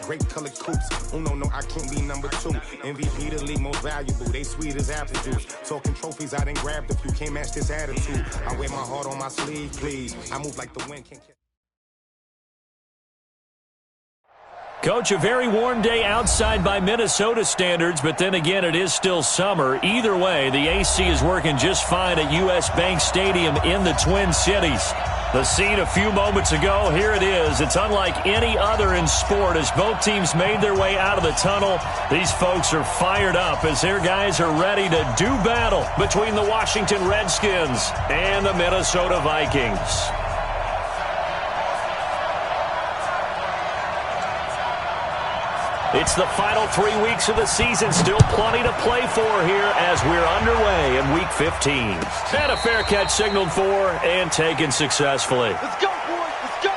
grape colored coops. Uno, no, I can't be number 2. MVP the league most valuable. They sweet as apple juice. Talking trophies, I didn't grab the few. Can't match this attitude. I wear my heart on my sleeve, please. I move like the wind. Can't catch. Coach, a very warm day outside by Minnesota standards, but then again, it is still summer. Either way, the AC is working just fine at U.S. Bank Stadium in the Twin Cities. The scene a few moments ago, here it is. It's unlike any other in sport as both teams made their way out of the tunnel. These folks are fired up as their guys are ready to do battle between the Washington Redskins and the Minnesota Vikings. It's the final 3 weeks of the season. Still plenty to play for here as we're underway in Week 15. And a fair catch signaled for and taken successfully. Let's go, boys. Let's go.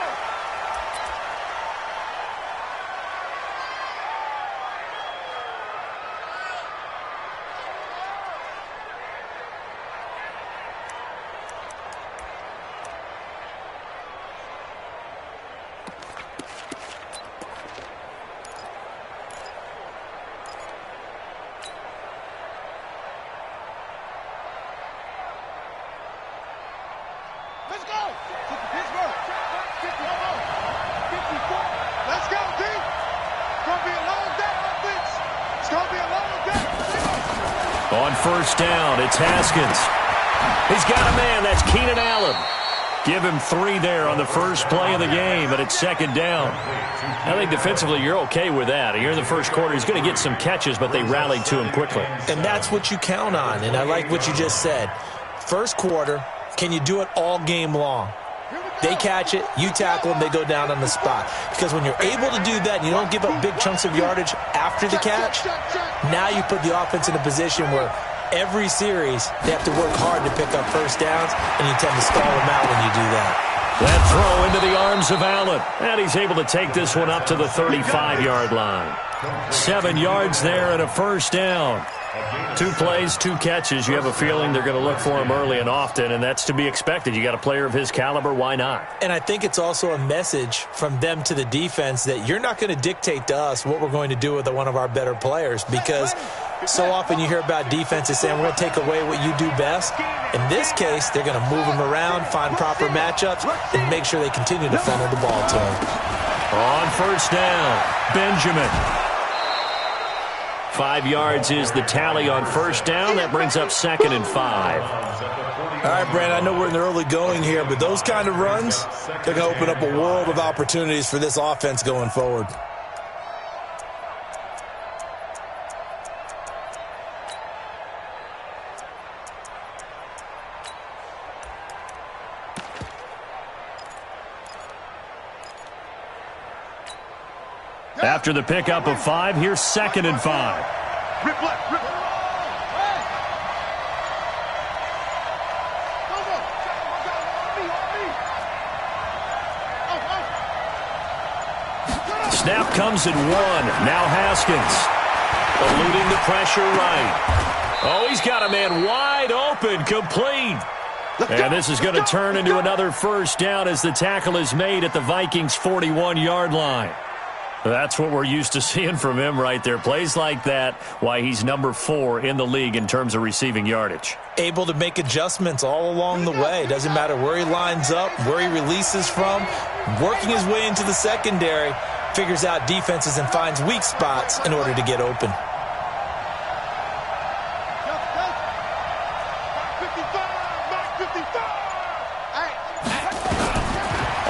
Let's go! Pittsburgh! 50, let's go, D! It's going to be a long day, offense! It's going to be a long day! On first down, it's Haskins. He's got a man. That's Keenan Allen. Give him 3 there on the first play of the game, and it's second down. I think defensively you're okay with that. You're in the first quarter. He's going to get some catches, but they rallied to him quickly. And that's what you count on, and I like what you just said. First quarter, can you do it all game long? They catch it, you tackle them, they go down on the spot. Because when you're able to do that and you don't give up big chunks of yardage after the catch, now you put the offense in a position where every series they have to work hard to pick up first downs, and you tend to stall them out when you do that. That throw into the arms of Allen. And he's able to take this one up to the 35-yard line. 7 yards there and a first down. 2 plays, 2 catches. You have a feeling they're going to look for him early and often, and that's to be expected. You got a player of his caliber, why not? And I think it's also a message from them to the defense that you're not going to dictate to us what we're going to do with one of our better players, because so often you hear about defenses saying we're going to take away what you do best. In this case, they're going to move him around, find proper matchups, and make sure they continue to funnel the ball to him. On first down, Benjamin. 5 yards is the tally on first down. That brings up 2nd and 5. All right, Brandon, I know we're in the early going here, but those kind of runs, they're going to open up a world of opportunities for this offense going forward. After the pickup of 5, here's 2nd and 5. Rip left, rip. Snap comes at 1. Now Haskins. Eluding the pressure right. Oh, he's got a man wide open, complete. And this is going to turn into another first down as the tackle is made at the Vikings' 41-yard line. That's what we're used to seeing from him right there. Plays like that, why he's number 4 in the league in terms of receiving yardage. Able to make adjustments all along the way. Doesn't matter where he lines up, where he releases from. Working his way into the secondary, figures out defenses and finds weak spots in order to get open.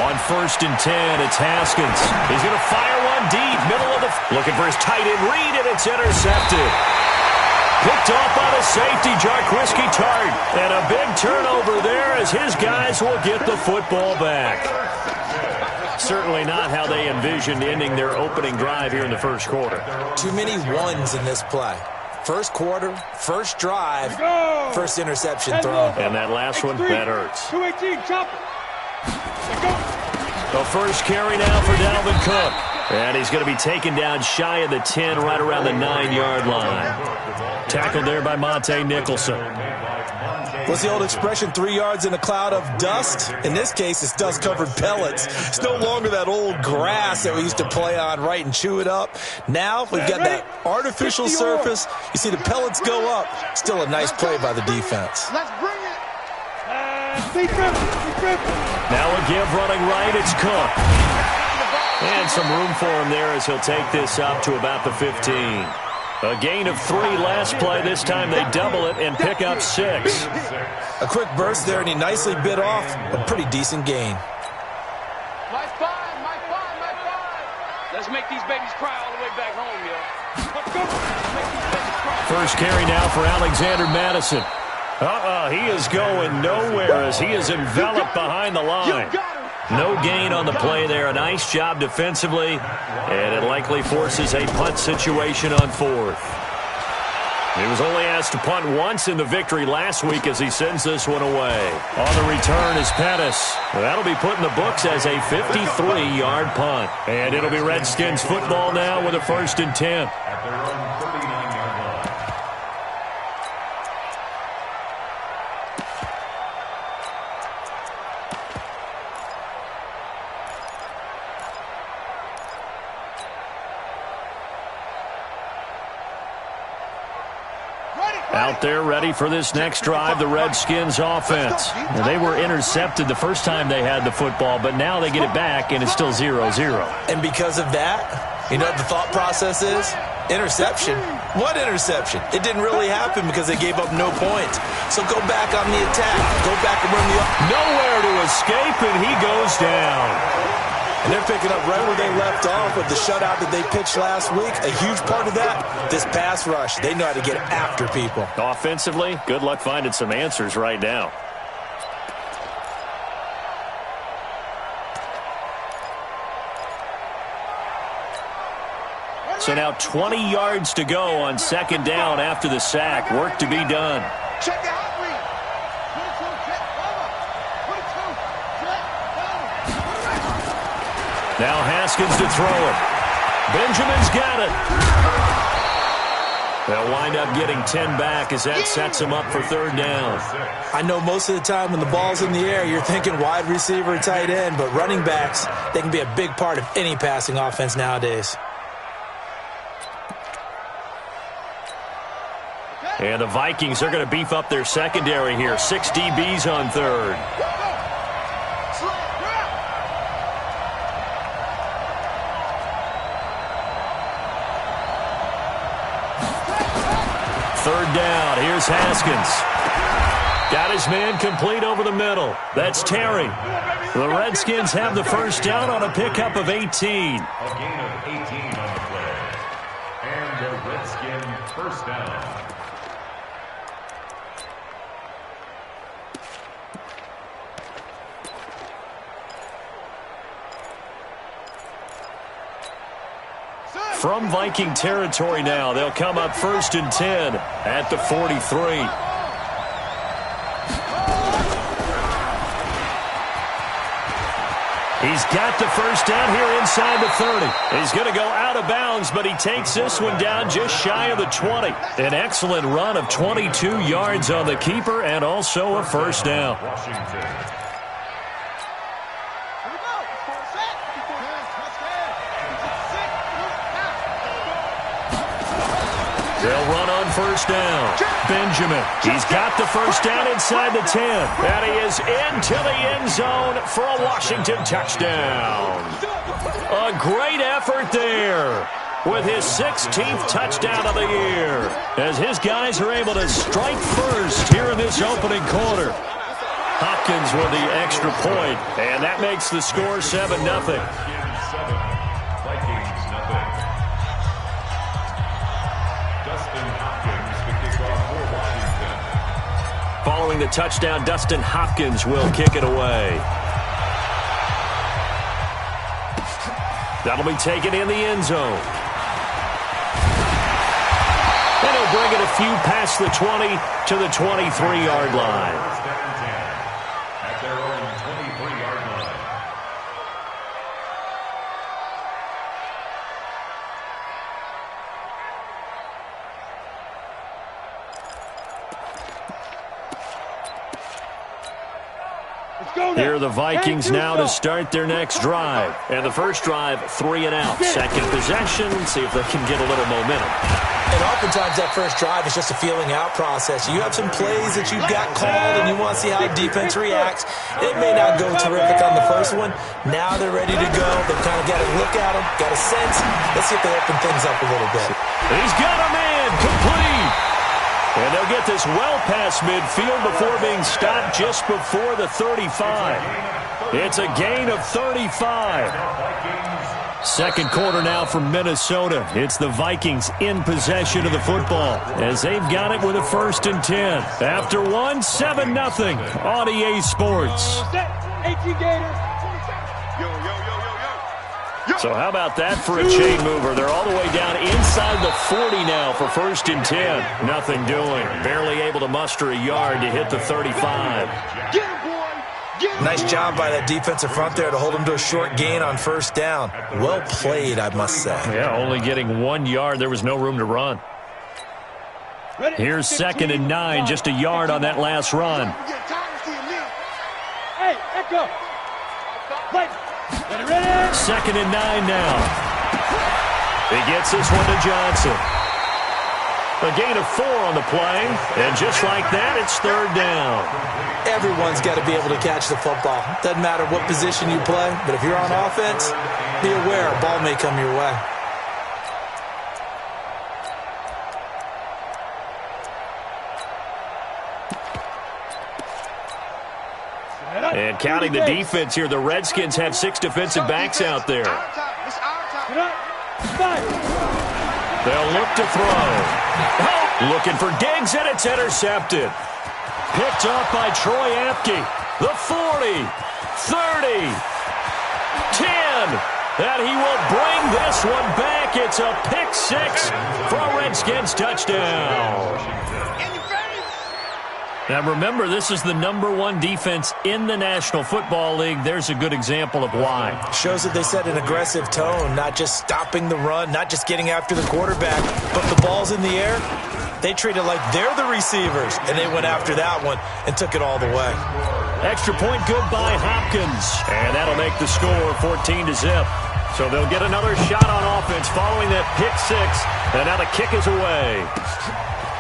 On 1st and 10, it's Haskins. He's going to fire one deep, middle of the... Looking for his tight end read, and it's intercepted. Picked off by the safety, Jarquiski Tart. And a big turnover there as his guys will get the football back. Certainly not how they envisioned ending their opening drive here in the first quarter. Too many ones in this play. First quarter, first drive, first interception thrown. And that last one, that hurts. 218, chopper. The first carry now for Dalvin Cook. And he's going to be taken down shy of the 10, right around the 9-yard line. Tackled there by Monte Nicholson. What's the old expression, 3 yards in a cloud of dust? In this case, it's dust-covered pellets. It's no longer that old grass that we used to play on, right, and chew it up. Now we've got that artificial surface. You see the pellets go up. Still a nice play by the defense. Let's bring it. Now a give running right. It's Cook. And some room for him there as he'll take this up to about the 15. A gain of 3 last play. This time they double it and pick up 6. A quick burst there, and he nicely bit off a pretty decent gain. My five. Let's make these babies cry all the way back home, yo. Let's go. Let's make these babies cry. First carry now for Alexander Madison. He is going nowhere as he is enveloped behind the line. No gain on the play there. A nice job defensively, and it likely forces a punt situation on 4th. He was only asked to punt once in the victory last week as he sends this one away. On the return is Pettis. That'll be put in the books as a 53-yard punt. And it'll be Redskins football now with a 1st and 10. Out there ready for this next drive, the Redskins offense. Now, they were intercepted the first time they had the football, but now they get it back, and it's still 0-0. And because of that, you know what the thought process is? Interception. What interception? It didn't really happen because they gave up no points. So go back on the attack. Go back and run the... Nowhere to escape, and he goes down. And they're picking up right where they left off with the shutout that they pitched last week. A huge part of that, this pass rush. They know how to get after people. Offensively, good luck finding some answers right now. So now 20 yards to go on 2nd down after the sack. Work to be done. Check the hot read. 22, check, Now Haskins to throw it. Benjamin's got it. They'll wind up getting 10 back as that sets him up for 3rd down. I know most of the time when the ball's in the air, you're thinking wide receiver, tight end, but running backs, they can be a big part of any passing offense nowadays. And the Vikings are going to beef up their secondary here. 6 DBs on 3rd. Third down. Here's Haskins. Got his man complete over the middle. That's Terry. The Redskins have the 1st down on a pickup of 18. A gain of 18 on the play. And the Redskin 1st down. From Viking territory now, they'll come up 1st and 10 at the 43. He's got the 1st down here inside the 30. He's going to go out of bounds, but he takes this one down just shy of the 20. An excellent run of 22 yards on the keeper and also a 1st down. They'll run on 1st down. Benjamin, he's got the 1st down inside the 10. And he is into the end zone for a Washington touchdown. A great effort there with his 16th touchdown of the year as his guys are able to strike first here in this opening quarter. Hopkins with the extra point, and that makes the score 7-0. Following the touchdown, Dustin Hopkins will kick it away. That'll be taken in the end zone. And he'll bring it a few past the 20 to the 23-yard line. At their own 23-yard line. Here are the Vikings now to start their next drive. And the first drive, 3 and out. Second possession, see if they can get a little momentum. And oftentimes that first drive is just a feeling out process. You have some plays that you've got called and you want to see how defense reacts. It may not go terrific on the first one. Now they're ready to go. They've kind of got to look at them, got a sense. Let's see if they open things up a little bit. He's got a man complete. And they'll get this well past midfield before being stopped just before the 35. It's a gain of 35. Second quarter now from Minnesota. It's the Vikings in possession of the football as they've got it with a 1st and 10. After one, 7-0 on EA Sports. So how about that for a chain mover? They're all the way down inside the 40 now for 1st and 10. Nothing doing. Barely able to muster a yard to hit the 35. Nice job by that defensive front there to hold him to a short gain on 1st down. Well played, I must say. Yeah, only getting 1 yard. There was no room to run. Here's 2nd and 9, just a yard on that last run. Hey, echo. 2nd and 9 now. He gets this one to Johnson. A gain of 4 on the play, and just like that, it's 3rd down. Everyone's got to be able to catch the football. Doesn't matter what position you play, but if you're on offense, be aware a ball may come your way. And counting the defense here, the Redskins have 6 defensive backs out there. They'll look to throw. Oh, looking for Diggs, and it's intercepted. Picked off by Troy Apke. The 40, 30, 10. And he will bring this one back. It's a pick 6 for a Redskins touchdown. Now, remember, this is the #1 defense in the National Football League. There's a good example of why. Shows that they set an aggressive tone, not just stopping the run, not just getting after the quarterback, but the ball's in the air. They treat it like they're the receivers, and they went after that one and took it all the way. Extra point good by Hopkins, and that'll make the score 14-0. So they'll get another shot on offense following that pick 6, and now the kick is away.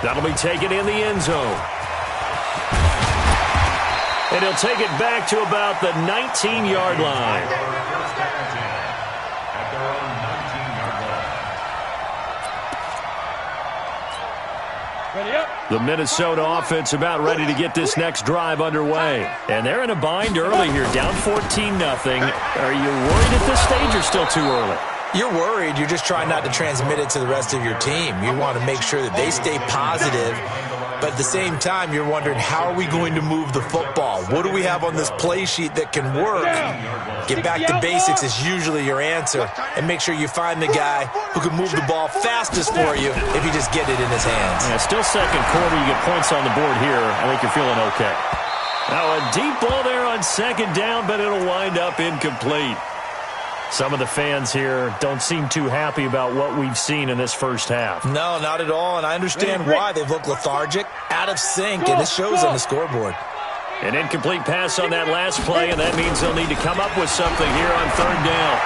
That'll be taken in the end zone. And he'll take it back to about the 19-yard line. The Minnesota offense about ready to get this next drive underway. And they're in a bind early here, down 14-0. Are you worried at this stage or still too early? You're worried. You're just trying not to transmit it to the rest of your team. You want to make sure that they stay positive. But at the same time, you're wondering, how are we going to move the football? What do we have on this play sheet that can work? Get back to basics is usually your answer. And make sure you find the guy who can move the ball fastest for you if you just get it in his hands. Yeah, still second quarter. You get points on the board here. I think you're feeling okay. Now a deep ball there on 2nd down, but it'll wind up incomplete. Some of the fans here don't seem too happy about what we've seen in this first half. No, not at all, and I understand why. They've looked lethargic, out of sync, and it shows on the scoreboard. An incomplete pass on that last play, and that means they'll need to come up with something here on 3rd down.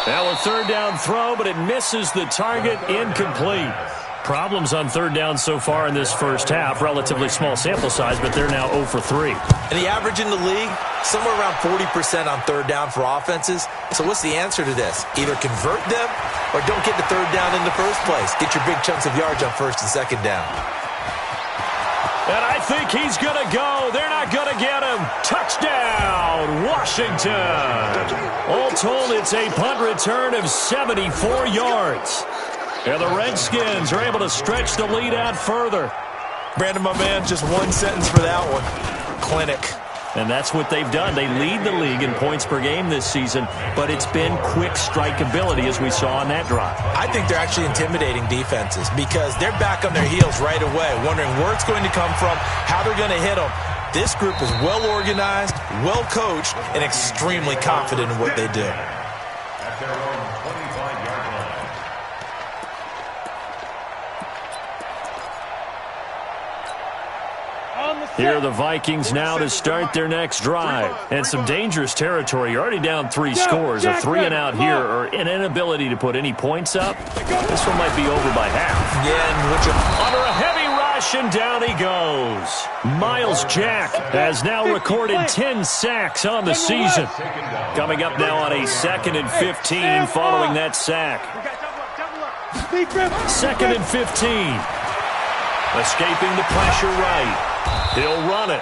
Now a 3rd down throw, but it misses the target, incomplete. Problems on 3rd down so far in this first half. Relatively small sample size, but they're now 0 for 3. And the average in the league, somewhere around 40% on 3rd down for offenses. So what's the answer to this? Either convert them or don't get to 3rd down in the first place. Get your big chunks of yards on 1st and 2nd down. And I think he's going to go. They're not going to get him. Touchdown, Washington. All told, it's a punt return of 74 yards. And the Redskins are able to stretch the lead out further. Brandon, my man, just one sentence for that one. Clinic. And that's what they've done. They lead the league in points per game this season, but it's been quick strike ability as we saw on that drive. I think they're actually intimidating defenses because they're back on their heels right away, wondering where it's going to come from, how they're going to hit them. This group is well organized, well coached, and extremely confident in what they do. At their own 25-yard line. On the Here are the Vikings now to start their next drive. And some dangerous territory. You're already down 3 scores. A 3-and-out here or an inability to put any points up. This one might be over by half. Yeah, under a heavy rush, and down he goes. Miles Jack has now recorded 10 sacks on the season. Coming up now on a 2nd and 15 following that sack. 2nd and 15. Escaping the pressure right. He'll run it.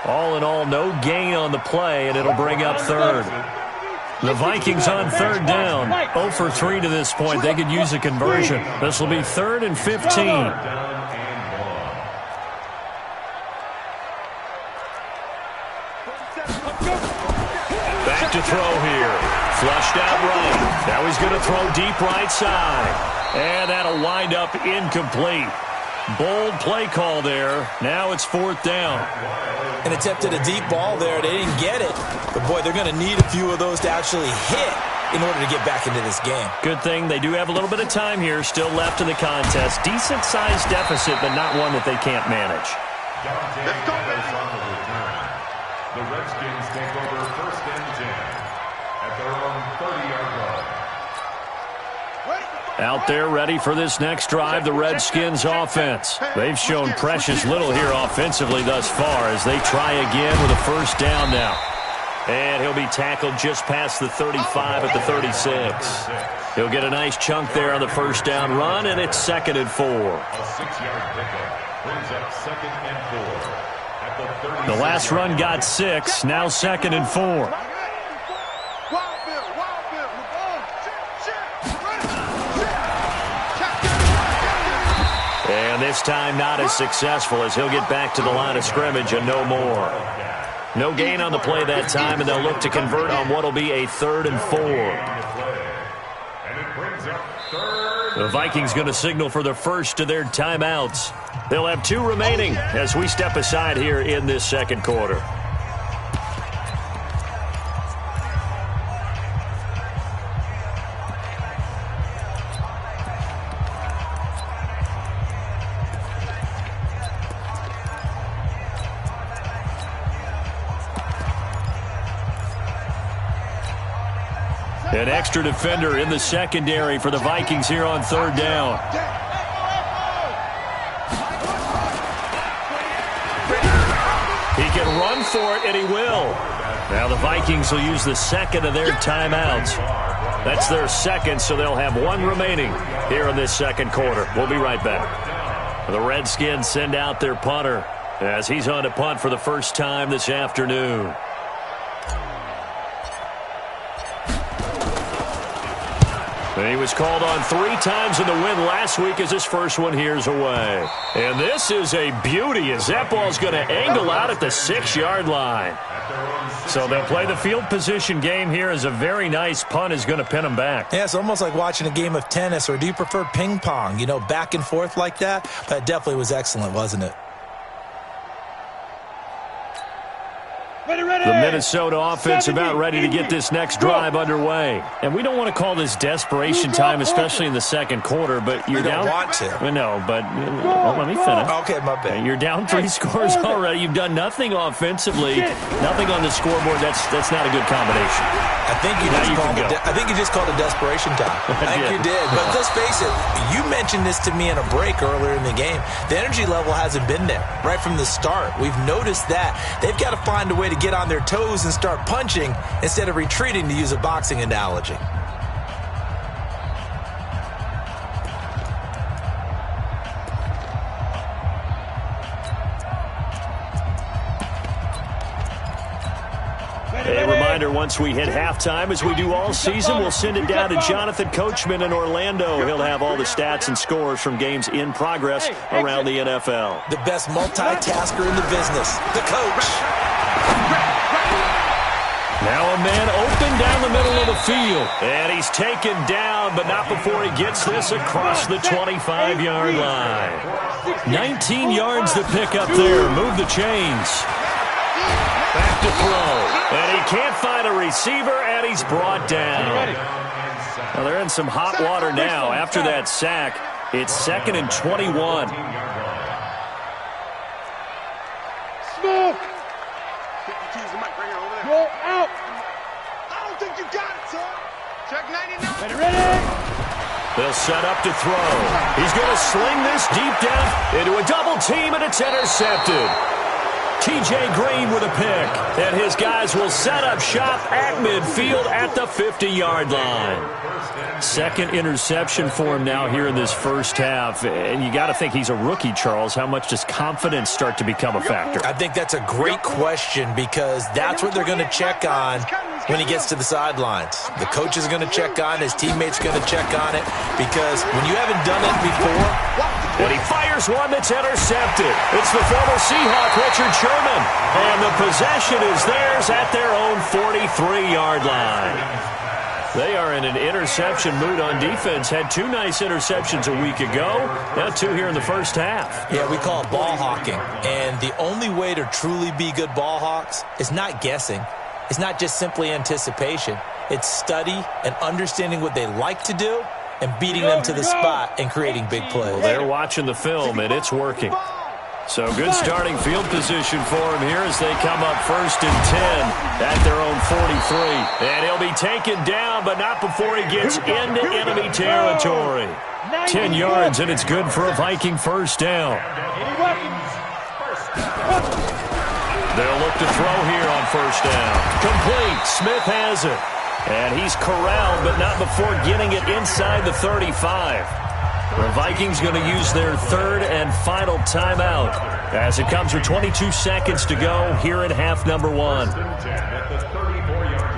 All in all, no gain on the play, and it'll bring up 3rd. The Vikings on 3rd down. 0 for 3 to this point. They could use a conversion. This will be 3rd and 15. Back to throw here. Flushed out right. Now he's going to throw deep right side. And that'll wind up incomplete. Bold play call there. Now it's 4th down. And attempted a deep ball there. They didn't get it. But, boy, they're going to need a few of those to actually hit in order to get back into this game. Good thing they do have a little bit of time here still left in the contest. Decent-sized deficit, but not one that they can't manage. The Redskins take over 1st and 10 at their own 30-yard line. Out there ready for this next drive, the Redskins offense. They've shown precious little here offensively thus far as they try again with a 1st down now. And he'll be tackled just past the 35 at the 36. He'll get a nice chunk there on the 1st down run, and it's 2nd and 4. A 6-yard pickup brings up 2nd and 4 at the 36. The last run got 6, now 2nd and 4. And this time not as successful as he'll get back to the line of scrimmage and no more. No gain on the play that time, and they'll look to convert on what will be a 3rd and 4. The Vikings going to signal for the first of their timeouts. They'll have 2 remaining as we step aside here in this 2nd quarter. An extra defender in the secondary for the Vikings here on 3rd down. He can run for it, and he will. Now the Vikings will use the 2nd of their timeouts. That's their 2nd, so they'll have 1 remaining here in this 2nd quarter. We'll be right back. The Redskins send out their punter as he's on to punt for the first time this afternoon. He was called on 3 times in the win last week as his first one here's away. And this is a beauty as that ball's going to angle out at the 6-yard line. So they'll play the field position game here as a very nice punt is going to pin them back. Yeah, it's almost like watching a game of tennis, or do you prefer ping pong? You know, back and forth like that? That definitely was excellent, wasn't it? The Minnesota offense about ready to get this next drive underway. And we don't want to call this desperation time, especially in the 2nd quarter, but you're down. You don't want to. No, but let me finish. Okay, my bad. You're down 3 scores already. You've done nothing offensively, nothing on the scoreboard. That's not a good combination. I think you just called it desperation time. I think you did. But let's face it, you mentioned this to me in a break earlier in the game. The energy level hasn't been there right from the start. We've noticed that. They've got to find a way to get on their toes and start punching instead of retreating, to use a boxing analogy. A reminder, once we hit halftime, as we do all season, we'll send it down to Jonathan Coachman in Orlando. He'll have all the stats and scores from games in progress around the NFL. The best multitasker in the business, the coach. Now a man open down the middle of the field. And he's taken down, but not before he gets this across the 25-yard line. 19 yards to pick up there. Move the chains. Back to throw. And he can't find a receiver, and he's brought down. Well, they're in some hot water now. After that sack, it's 2nd and 21. Check 99. Ready? They'll set up to throw. He's going to sling this deep down into a double team, and it's intercepted. T.J. Green with a pick, and his guys will set up shop at midfield at the 50-yard line. Second interception for him now here in this first half, and you got to think he's a rookie, Charles. How much does confidence start to become a factor? I think that's a great question because that's what they're going to check on when he gets to the sidelines. The coach is going to check on, his teammates are going to check on it because when you haven't done it before, when he fires one that's intercepted, it's the former Seahawk, Richard Sherman. And the possession is theirs at their own 43-yard line. They are in an interception mood on defense. Had two nice interceptions a week ago. Now two here in the first half. Yeah, we call it ball hawking. And the only way to truly be good ball hawks is not guessing. It's not just simply anticipation. It's study and understanding what they like to do and beating them to the spot and creating big plays. Well, they're watching the film, and it's working. So good starting field position for him here as they come up 1st and 10 at their own 43. And he'll be taken down, but not before he gets into enemy territory. 10 yards, and it's good for a Viking first down. They'll look to throw here on first down. Complete. Smith has it. And he's corralled, but not before getting it inside the 35. The Vikings going to use their third and final timeout as it comes with 22 seconds to go here in half number one. At the 34-yard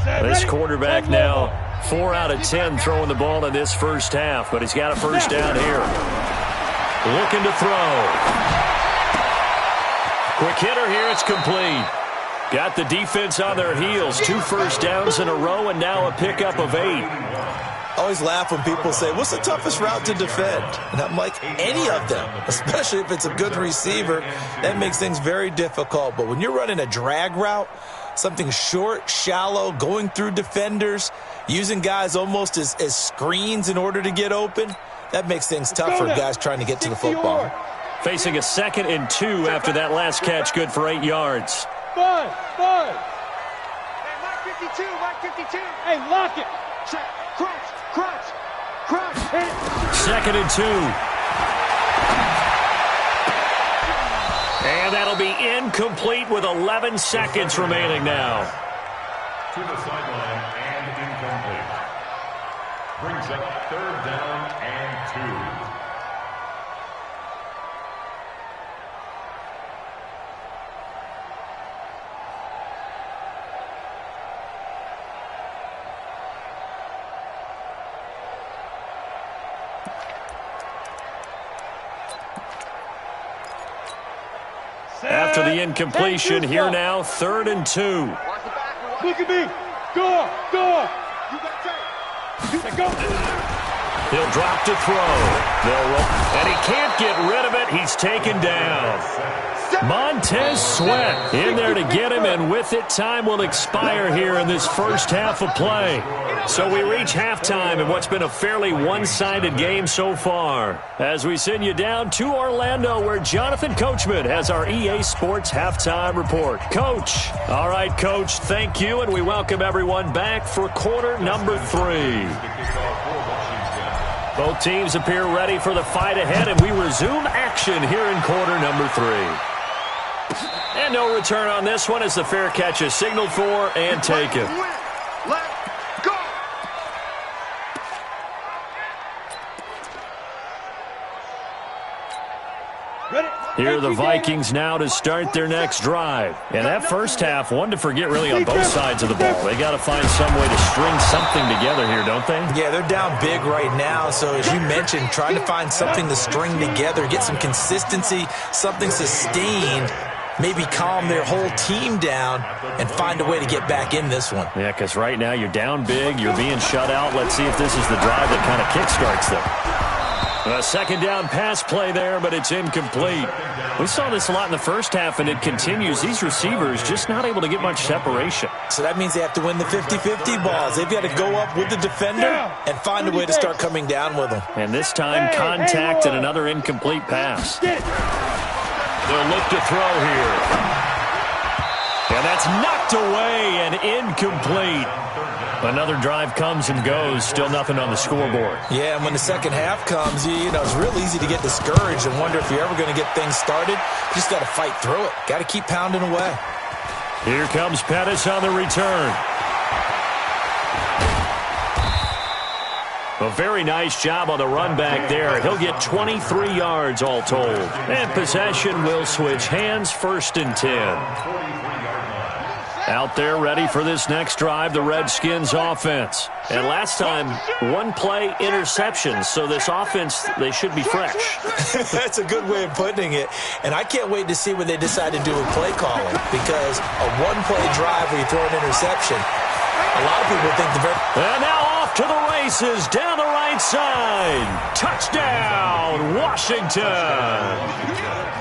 line. This quarterback now 4 out of 10 throwing the ball in this first half, but he's got a first down here. Looking to throw. Quick hitter here, it's complete. Got the defense on their heels. 2 first downs in a row and now a pickup of 8. I always laugh when people say, what's the toughest route to defend? And I'm like, any of them, especially if it's a good receiver. That makes things very difficult. But when you're running a drag route, something short, shallow, going through defenders, using guys almost as screens in order to get open, that makes things tough for guys trying to get to the football. Facing a 2nd and 2 after that last catch, good for 8 yards. Five. Hey, Mike 52, Mike 52. Hey, lock it. Check. Crunch. 2nd and 2. And that'll be incomplete with 11 seconds remaining now. To the sideline and incomplete. Brings up 3rd down and 2. After the incompletion, here now, 3rd and 2. Look at me. Go. You got tape. Go. He'll drop to throw. They'll roll, and he can't get rid of it. He's taken down. Montez Sweat in there to get him, and with it, time will expire here in this first half of play. So we reach halftime in what's been a fairly one-sided game so far. As we send you down to Orlando, where Jonathan Coachman has our EA Sports halftime report. Coach. All right, Coach, thank you, and we welcome everyone back for quarter number 3. Both teams appear ready for the fight ahead, and we resume action here in quarter number 3. And no return on this one as the fair catch is signaled for and taken. Let go. Here are the Vikings now to start their next drive. And that first half, one to forget really on both sides of the ball. They got to find some way to string something together here, don't they? Yeah, they're down big right now. So as you mentioned, trying to find something to string together, get some consistency, something sustained, maybe calm their whole team down and find a way to get back in this one. Yeah, because right now you're down big, you're being shut out. Let's see if this is the drive that kind of kickstarts them. A second down pass play there, but it's incomplete. We saw this a lot in the first half, and it continues. These receivers just not able to get much separation. So that means they have to win the 50-50 balls. They've got to go up with the defender and find a way to start coming down with them. And this time, contact and another incomplete pass. They'll look to throw here. And that's knocked away and incomplete. Another drive comes and goes. Still nothing on the scoreboard. Yeah, and when the second half comes, you know, it's real easy to get discouraged and wonder if you're ever going to get things started. You just got to fight through it. Got to keep pounding away. Here comes Pettis on the return. A very nice job on the run back there. He'll get 23 yards all told. And possession will switch hands, 1st and 10. Out there ready for this next drive, the Redskins offense. And last time, 1-play interception. So this offense, they should be fresh. That's a good way of putting it. And I can't wait to see what they decide to do with play calling. Because a 1-play drive where you throw an interception, a lot of people think the very... And now off to the races, down the right side. Touchdown, Washington.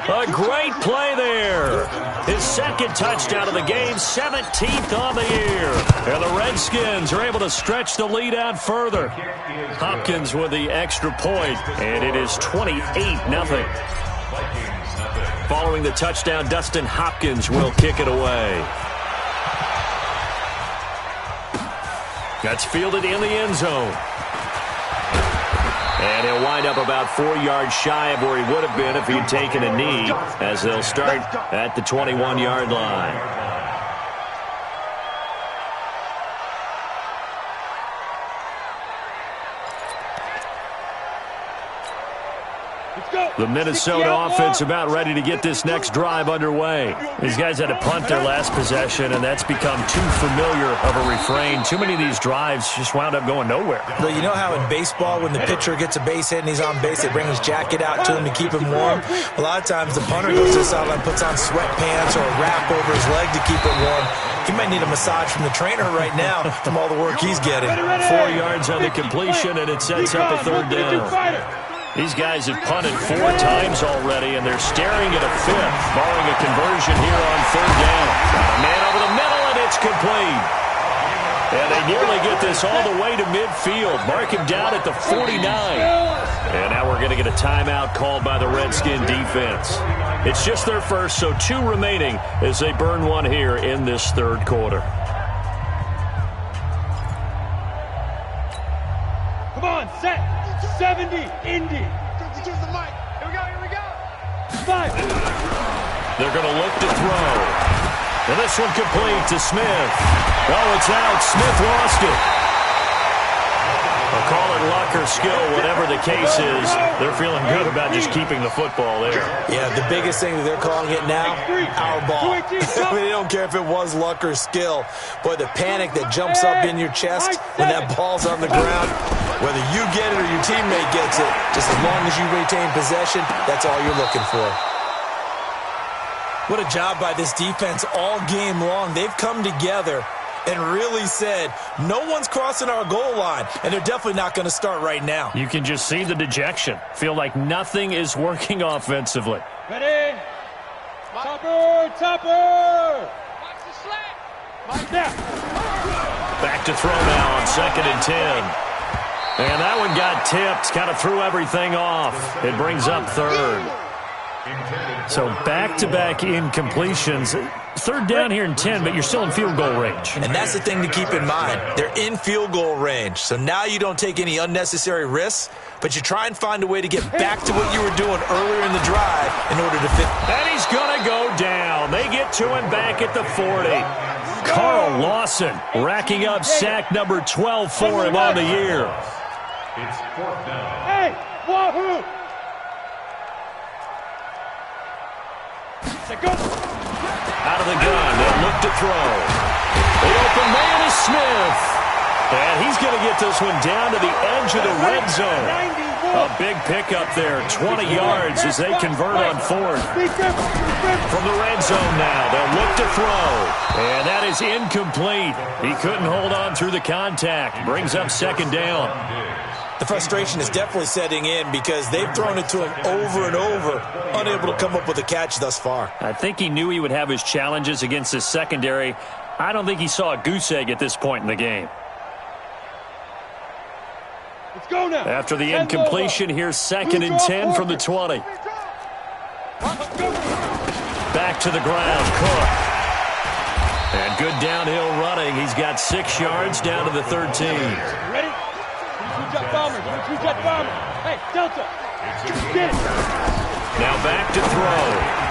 A great play there. His second touchdown of the game, 17th on the year. And the Redskins are able to stretch the lead out further. Hopkins with the extra point, and it is 28-0. Following the touchdown, Dustin Hopkins will kick it away. That's fielded in the end zone. And he'll wind up about 4 yards shy of where he would have been if he'd taken a knee, as they'll start at the 21-yard line. The Minnesota offense about ready to get this next drive underway. These guys had to punt their last possession, and that's become too familiar of a refrain. Too many of these drives just wound up going nowhere. Well, you know how in baseball, when the pitcher gets a base hit and he's on base, they bring his jacket out to him to keep him warm? A lot of times the punter goes to the sideline, puts on sweatpants or a wrap over his leg to keep it warm. He might need a massage from the trainer right now from all the work he's getting. 4 yards on the completion, and it sets up a 3rd down. These guys have punted 4 times already, and they're staring at a 5th, barring a conversion here on 3rd down. Got a man over the middle, and it's complete. And they nearly get this all the way to midfield. Mark him down at the 49. And now we're going to get a timeout called by the Redskin defense. It's just their first, so 2 remaining as they burn one here in this 3rd quarter. Come on, set. 70, Indy. Here we go. 5. They're going to look to throw. And this one complete to Smith. Oh, it's out. Smith lost it. I'll call it luck or skill, whatever the case is. They're feeling good about just keeping the football there. Yeah, the biggest thing that they're calling it now, our ball. I mean, they don't care if it was luck or skill. Boy, the panic that jumps up in your chest when that ball's on the ground, whether you get it or your teammate gets it, just as long as you retain possession, that's all you're looking for. What a job by this defense all game long. They've come together and really said, no one's crossing our goal line, and they're definitely not going to start right now. You can just see the dejection. Feel like nothing is working offensively. Ready? Topper! Watch the slant! Back to throw now on 2nd and 10. And that one got tipped, kind of threw everything off. It brings up 3rd. So back-to-back incompletions. 3rd down here in 10, but you're still in field goal range. And that's the thing to keep in mind. They're in field goal range. So now you don't take any unnecessary risks, but you try and find a way to get back to what you were doing earlier in the drive in order to fit. And he's going to go down. They get to him back at the 40. Carl Lawson racking up sack number 12 for him on the year. It's 4th down. Hey, wahoo! Go. Out of the gun, they'll look to throw. The open man is Smith. And he's going to get this one down to the edge of the red zone. A big pickup there, 20 yards as they convert on 4th. From the red zone now, they'll look to throw. And that is incomplete. He couldn't hold on through the contact. Brings up 2nd down. The frustration is definitely setting in because they've thrown it to him over and over, unable to come up with a catch thus far. I think he knew he would have his challenges against his secondary. I don't think he saw a goose egg at this point in the game. Let's go now. After the incompletion, here's 2nd and 10 from the 20. Back to the ground, Cook. And good downhill running. He's got 6 yards down to the 13. Ready? Two-jet bomber. Two-jet bomber. Hey, Delta. Get it. Now back to throw.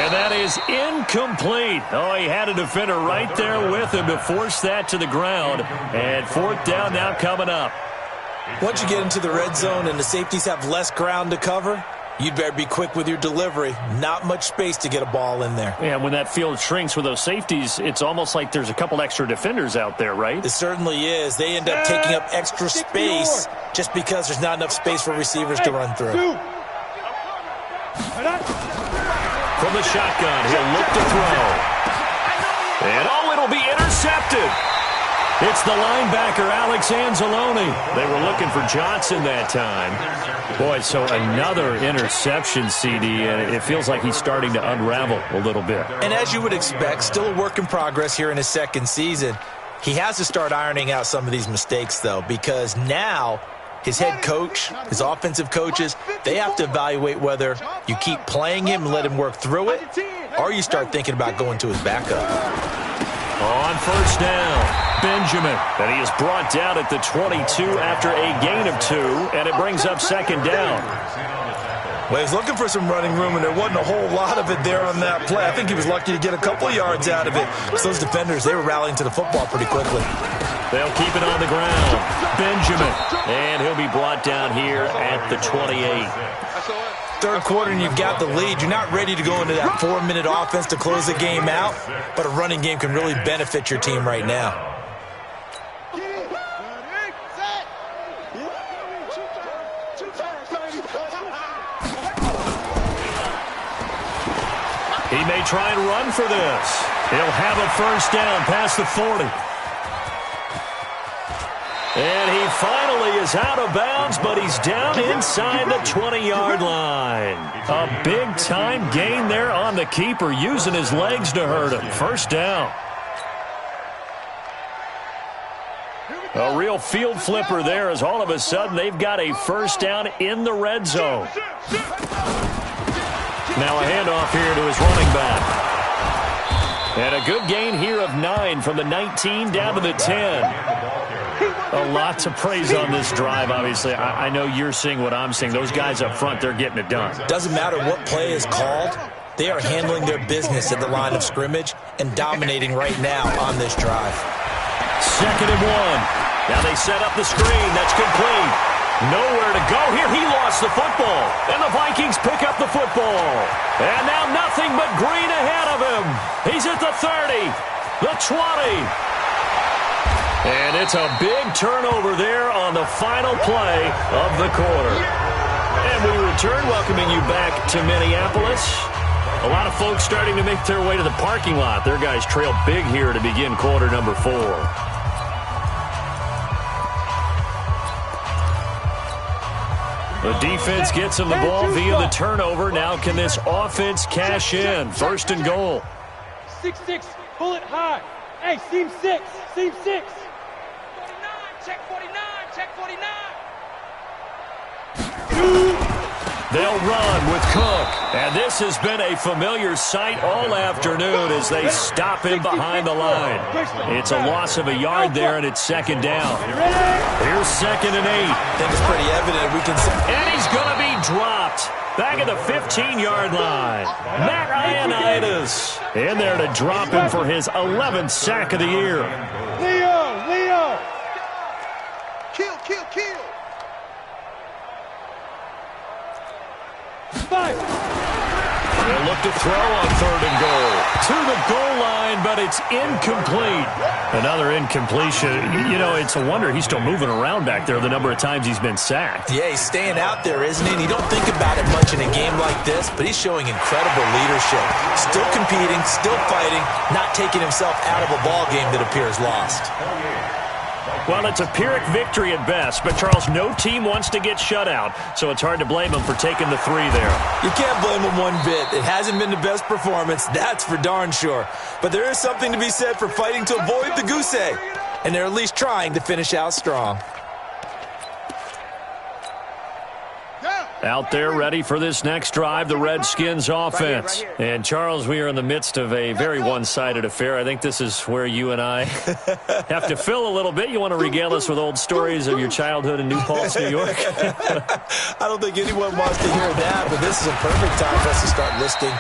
And that is incomplete. Oh, he had a defender right there with him to force that to the ground. And 4th down now coming up. Once you get into the red zone and the safeties have less ground to cover, you'd better be quick with your delivery. Not much space to get a ball in there. Yeah, when that field shrinks with those safeties, it's almost like there's a couple extra defenders out there, right? It certainly is. They end up taking up extra space just because there's not enough space for receivers to run through. From the shotgun, he'll look to throw. And oh, it'll be intercepted. It's the linebacker, Alex Anzalone. They were looking for Johnson that time. Boy, so another interception, CD, and it feels like he's starting to unravel a little bit. And as you would expect, still a work in progress here in his 2nd season. He has to start ironing out some of these mistakes, though, because now his head coach, his offensive coaches, they have to evaluate whether you keep playing him and let him work through it, or you start thinking about going to his backup. On 1st down, Benjamin. And he is brought down at the 22 after a gain of 2, and it brings up 2nd down. Well, he was looking for some running room, and there wasn't a whole lot of it there on that play. I think he was lucky to get a couple of yards out of it. Because those defenders, they were rallying to the football pretty quickly. They'll keep it on the ground. Benjamin. And he'll be brought down here at the 28. 3rd quarter and you've got the lead. You're not ready to go into that 4-minute offense to close the game out, but a running game can really benefit your team right now. He may try and run for this. He'll have a 1st down past the 40. And he finally is out of bounds, but he's down inside the 20-yard line. A big-time gain there on the keeper, using his legs to hurt him. 1st down. A real field flipper there, as all of a sudden they've got a 1st down in the red zone. Now a handoff here to his running back. And a good gain here of 9 from the 19 down to the 10. A lot to praise on this drive, obviously. I know you're seeing what I'm seeing. Those guys up front, they're getting it done. Doesn't matter what play is called. They are handling their business at the line of scrimmage and dominating right now on this drive. 2nd and 1. Now they set up the screen. That's complete. Nowhere to go here. He lost the football. And the Vikings pick up the football. And now nothing but green ahead of him. He's at the 30, the 20. And it's a big turnover there on the final play of the quarter. And we return, welcoming you back to Minneapolis. A lot of folks starting to make their way to the parking lot. Their guys trail big here to begin quarter number 4. The defense gets him the ball via the turnover. Now can this offense cash in? 1st and goal. 6-6, pull it high. Hey, seam 6, seam 6. Check 49, check 49. They'll run with Cook. And this has been a familiar sight all afternoon as they stop him behind the line. It's a loss of a yard there, and it's 2nd down. Here's 2nd and 8. I think it's pretty evident we can see. And he's going to be dropped back at the 15-yard line. Matt Ioannidis in there to drop him for his 11th sack of the year. Leo! Kill! 5. They'll look to throw on 3rd and goal. To the goal line, but it's incomplete. Another incompletion. You know, it's a wonder he's still moving around back there the number of times he's been sacked. Yeah, he's staying out there, isn't he? And you don't think about it much in a game like this, but he's showing incredible leadership. Still competing, still fighting, not taking himself out of a ball game that appears lost. Well, it's a Pyrrhic victory at best, but, Charles, no team wants to get shut out, so it's hard to blame him for taking the 3 there. You can't blame him one bit. It hasn't been the best performance, that's for darn sure. But there is something to be said for fighting to avoid the goose egg, and they're at least trying to finish out strong. Yeah. Out there ready for this next drive, the Redskins offense. And, Charles, we are in the midst of a very one-sided affair. I think this is where you and I have to fill a little bit. You want to regale us with old stories of your childhood in New Paltz, New York? I don't think anyone wants to hear that, but this is a perfect time for us to start listing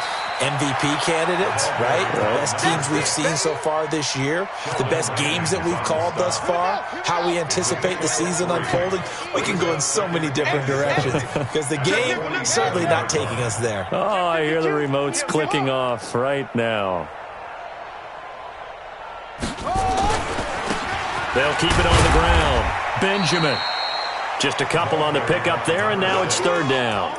MVP candidates, right? The best teams we've seen so far this year, the best games that we've called thus far, how we anticipate the season unfolding. We can go in so many different directions because the game is certainly not taking us there. Oh, I hear the remotes clicking off right now. They'll keep it on the ground. Benjamin. Just a couple on the pickup there, and now it's third down.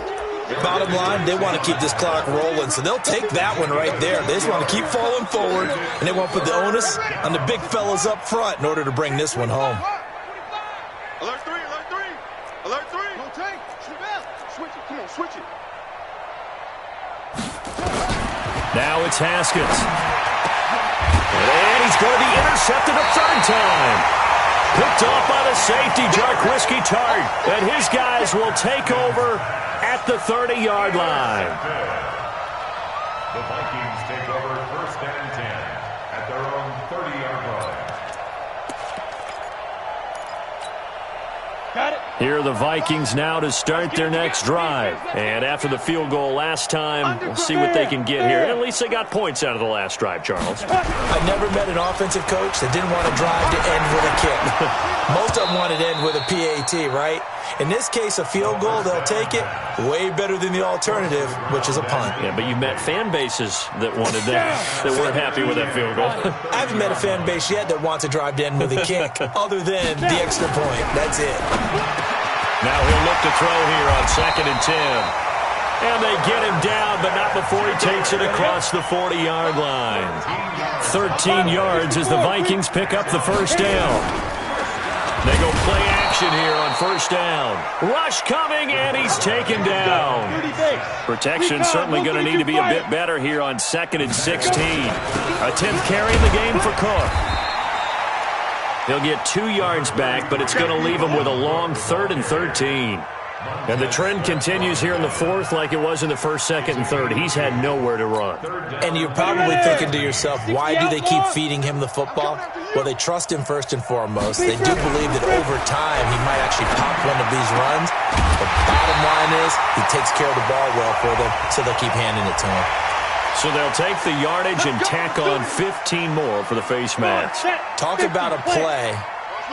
Bottom line, they want to keep this clock rolling, so they'll take that one right there. They just want to keep falling forward, and they want to put the onus on the big fellas up front in order to bring this one home. Alert 3, alert 3, alert 3. No take, switch it, come on, switch it. Now it's Haskins. And he's going to be intercepted a third time. Picked off by the safety, Jarquiski Tart. And his guys will take over at the 30-yard line. The Vikings take over first and 10 at their own 30-yard line. Got it. Here are the Vikings now to start their next drive. And after the field goal last time, we'll see what they can get here. At least they got points out of the last drive, Charles. I never met an offensive coach that didn't want to drive to end with a kick. Most of them wanted to end with a PAT, right? In this case, a field goal, they'll take it. Way better than the alternative, which is a punt. Yeah, but you met fan bases that wanted that, that weren't happy with that field goal. I haven't met a fan base yet that wants to drive to end with a kick, other than the extra point. That's it. Now he'll look to throw here on 2nd and 10. And they get him down, but not before he takes it across the 40-yard line. 13 yards as the Vikings pick up the first down. They go play action here on first down. Rush coming, and he's taken down. Protection certainly going to need to be a bit better here on 2nd and 16. A 10th carry in the game for Cook. He'll get 2 yards back, but it's going to leave him with a long 3rd and 13. And the trend continues here in the fourth like it was in the first, second, and third. He's had nowhere to run. And you're probably thinking to yourself, why do they keep feeding him the football? Well, they trust him first and foremost. They do believe that over time he might actually pop one of these runs. The bottom line is he takes care of the ball well for them, so they'll keep handing it to him. So they'll take the yardage and tack on 15 more for the face mask. Talk about a play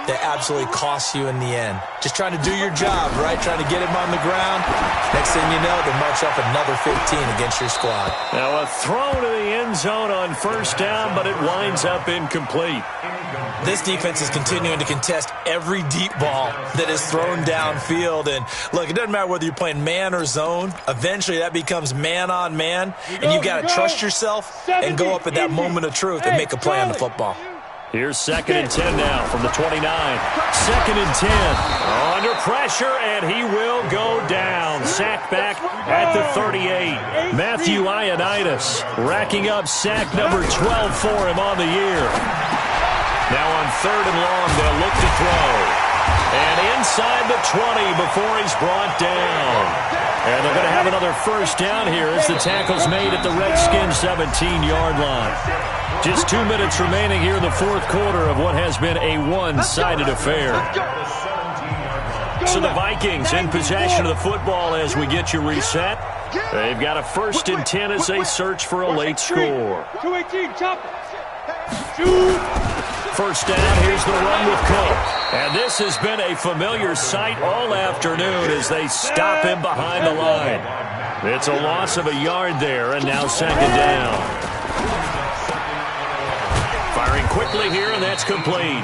that absolutely costs you in the end. Just trying to do your job, right? Trying to get him on the ground. Next thing you know, they march up another 15 against your squad. Now a throw to the end zone on first down, but it winds up incomplete. This defense is continuing to contest every deep ball that is thrown downfield. And look, it doesn't matter whether you're playing man or zone. Eventually that becomes man on man. And you've got to trust yourself and go up at that moment of truth and make a play on the football. Here's 2nd and 10 now from the 29. 2nd and 10. Under pressure, and he will go down. Sack back at the 38. Matthew Ioannidis racking up sack number 12 for him on the year. Now on 3rd and long, they'll look to throw. And inside the 20 before he's brought down. And they're going to have another first down here as the tackle's made at the Redskins' 17-yard line. Just 2 minutes remaining here in the fourth quarter of what has been a one-sided affair. So the Vikings in possession of the football as we get you reset. They've got a 1st and 10 as they search for a late score. 218, chop it. First down, here's the run with Cook. And this has been a familiar sight all afternoon as they stop him behind the line. It's a loss of a yard there, and now 2nd down. Firing quickly here, and that's complete.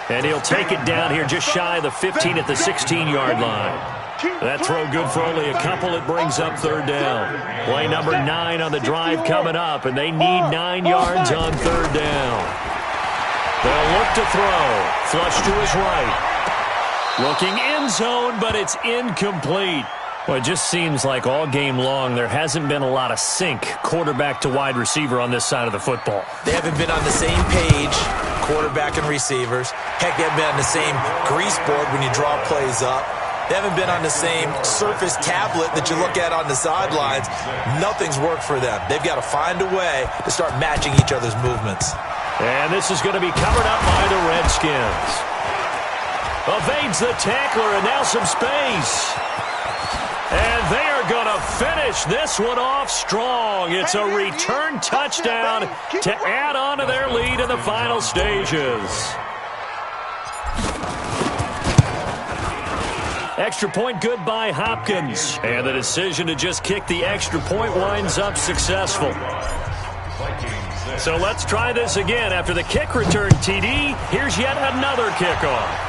And he'll take it down here just shy of the 15 at the 16-yard line. That throw good for only a couple. It brings up 3rd down. Play number 9 on the drive coming up, and they need 9 yards on 3rd down. They'll look to throw. Flush to his right. Looking end zone, but it's incomplete. Well, it just seems like all game long there hasn't been a lot of sync quarterback to wide receiver on this side of the football. They haven't been on the same page, quarterback and receivers. Heck, they haven't been on the same grease board when you draw plays up. They haven't been on the same Surface tablet that you look at on the sidelines. Nothing's worked for them. They've got to find a way to start matching each other's movements. And this is going to be covered up by the Redskins. Evades the tackler, and now some space. And they are going to finish this one off strong. It's a return touchdown to add on to their lead in the final stages. Extra point good by Hopkins. And the decision to just kick the extra point winds up successful. So let's try this again. After the kick return TD, here's yet another kickoff.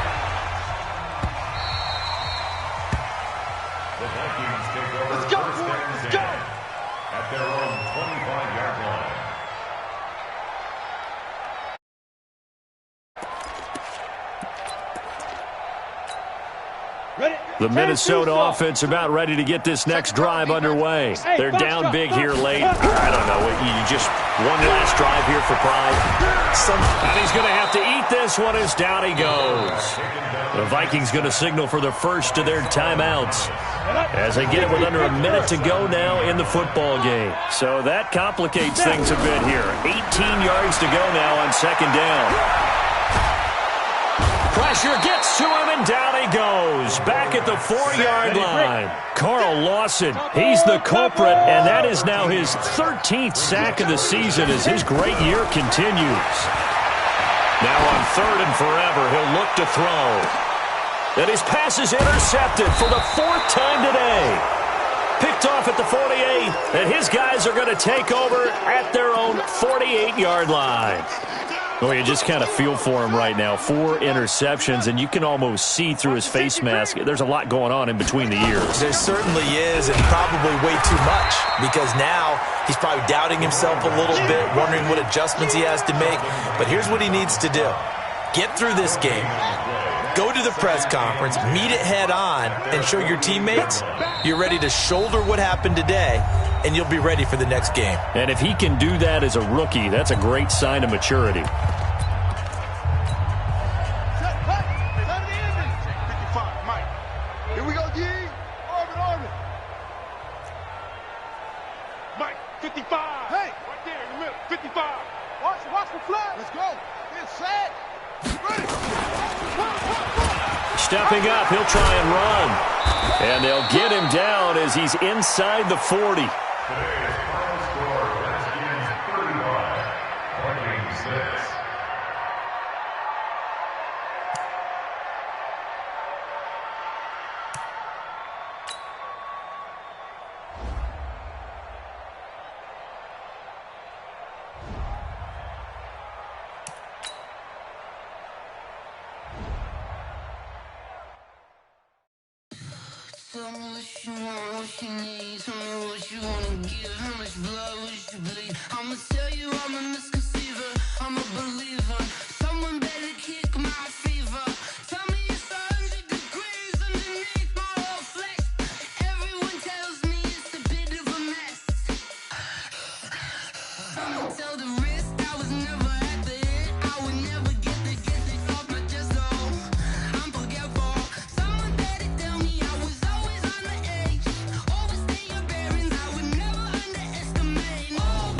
The Minnesota offense about ready to get this next drive underway. They're down big here late. I don't know. You just one last drive here for pride. And he's going to have to eat this one as down he goes. The Vikings going to signal for the first of their timeouts as they get it with under a minute to go now in the football game. So that complicates things a bit here. 18 yards to go now on second down. Pressure gets to him, and down he goes. Back at the 4-yard line. Carl Lawson, he's the culprit, and that is now his 13th sack of the season as his great year continues. Now on third and forever, he'll look to throw. And his pass is intercepted for the 4th time today. Picked off at the 48, and his guys are going to take over at their own 48-yard line. Well, you just kind of feel for him right now. 4 interceptions, and you can almost see through his face mask. There's a lot going on in between the ears. There certainly is, and probably way too much, because now he's probably doubting himself a little bit, wondering what adjustments he has to make. But here's what he needs to do. Get through this game. Go to the press conference, meet it head on, and show your teammates you're ready to shoulder what happened today, and you'll be ready for the next game. And if he can do that as a rookie, that's a great sign of maturity. Here we go, G. Orbit. Mike, 55. Hey. Right there in the middle, 55. Watch the flag. Let's go. Get set. Ready. Stepping up, he'll try and run. And they'll get him down as he's inside the 40. Today's final score, Redskins 35, Vikings 6. Tell me what you want, what you need. Tell me what you wanna give. How much blood would you bleed? I'ma tell you I'm a misconceiver. I'm a believer. Someone better kick my fever. Tell me it's 100 degrees underneath my whole flesh. Everyone tells me it's a bit of a mess. I'ma tell the risk I was never at the end. I would never get this off my chest. Oh, I'm forgetful. Someone better tell me I was always on the edge. Overstay your bearings, I would never underestimate. Oh,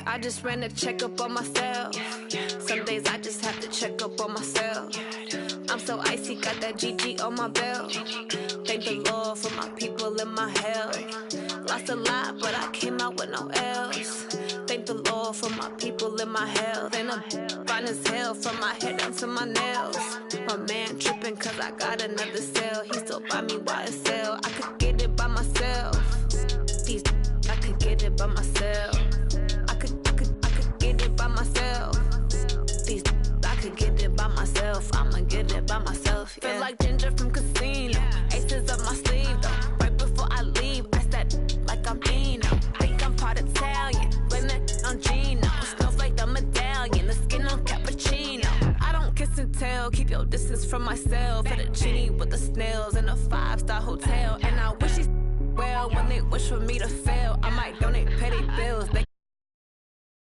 I just ran a checkup on myself. Some days I just have to check up on myself. I'm so icy, got that GG on my belt. Thank the Lord for my people and my health. Lost a lot, but I came out with no L's. Thank the Lord for my people and my health. And I'm fine as hell from my head down to my nails. My man tripping cause I got another cell. He still buy me YSL. I could get it by myself. These I could get it by myself. I could get it by myself. These I could get it by myself. I'ma get it by myself. Yeah. Feel like Ginger from Casino. Aces up my sleeve though. Right before I leave, I said like I'm Dino. Think I'm part Italian. Blame it on Gino. Snowflake the medallion. The skin on cappuccino. I don't kiss and tell. Keep your distance from myself. At a genie with the snails in a 5-star hotel. And I wish he's well when they wish for me to fail. I might donate petty bills.